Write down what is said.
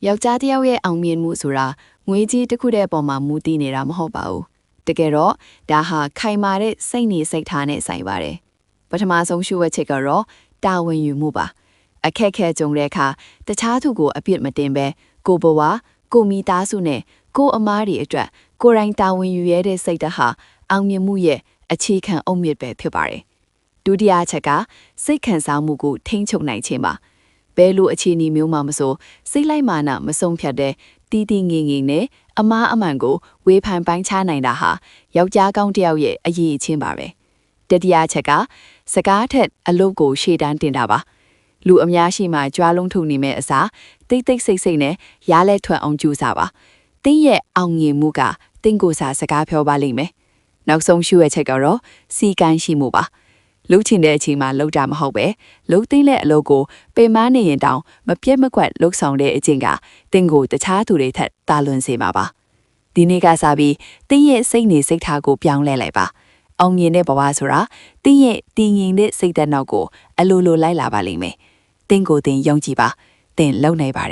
ယောက်ျားတစ်ယောက်ရဲ့အောင်မြင်မှုဆိုတာငွေကြီးတစ်ခုတည်းပေါ်မှာမူတည်နေတာမဟုတ်ပါဘူး။တကယ်တော့ဒါဟာခိုင်မာတဲ့စိတ်နေစိတ်ထားနဲ့ဆိုင်ပါတယ်။ပထမဆုံးရှုဝက်ချက်ကတော့တာဝန်ယူမှုပါ။အခက်ခဲကြုံတဲ့အခါတခြားသူကိုအပြစ်မတင်ဘဲကိုဘဝကိုမိသားစုနဲ့ကိုအမားတွေအတွက်ကိုယ်တိုင်တာဝန်ယူရတဲ့စိတ်ဓာတ်ဟာအောင်မြင်မှုရဲ့အခြေခံအုတ်မြစ်ပဲဖြစ်ပါတယ်။ဒုတိယချက်ကစိတ်ခံစားမှုကိုထိန်းချုပ်နိုင်ခြင်းပါ။ဘယ်လိုအခြေအနေမျိုးမှမဆိုစိတ်လိုက်မာနမဆုံးဖြတ်တဲ့တီးတီးငင်ငင်နဲ့အမားအမှန်ကိုဝေဖန်ပိုင်းခြားနိုင်တာဟာယောက်ျားကောင်းတစ်ယောက်ရဲ့အရေးအချင်းပါပဲတတိယချက်ကစကားထက်အလုပ်ကိုရှေ့တန်းတင်တာပါလူအများရှိမှကြွားလုံးထုံနေမဲ့အစားတိတ်တိတ်ဆိတ်ဆိတ်နဲ့ရားလဲထွက်အောင်ကြိုးစားပါတင်းရဲ့အောင်မြင်မှုကတင်းကိုစားစကားပြောပါလိမ့်မယ်နောက်ဆုံးရှုရဲ့ချက်ကတော့စီကန်းရှိမှုပါလှုပ်ချင်တဲ့အချိန်မှာလှုပ်တာမဟုတ်ပဲလှုပ်သိမ့်တဲ့အလုပ်ကိုပေမန်းနေရင်တောင်မပြတ်မကွက်လှုပ်ဆောင်တဲ့အချိန်ကတင်းကိုတခြားသူတွေထက်တာလွန်စေမှာပါဒီနေ့ကစားပြီးတင်းရဲ့စိတ်နေစိတ်ထားကိုပြောင်းလဲလိုက်ပါအောင်မြင်တဲ့ဘဝဆိုတာတင်းရဲ့တည်ငြိမ်တဲ့စိတ်ဓာတ်နောက်ကိုအလိုလိုလိုက်လာပါလိမ့်မယ်တင်းကိုတင်းယုံကြည်ပါတင်းလုံနိုင်ပါတယ်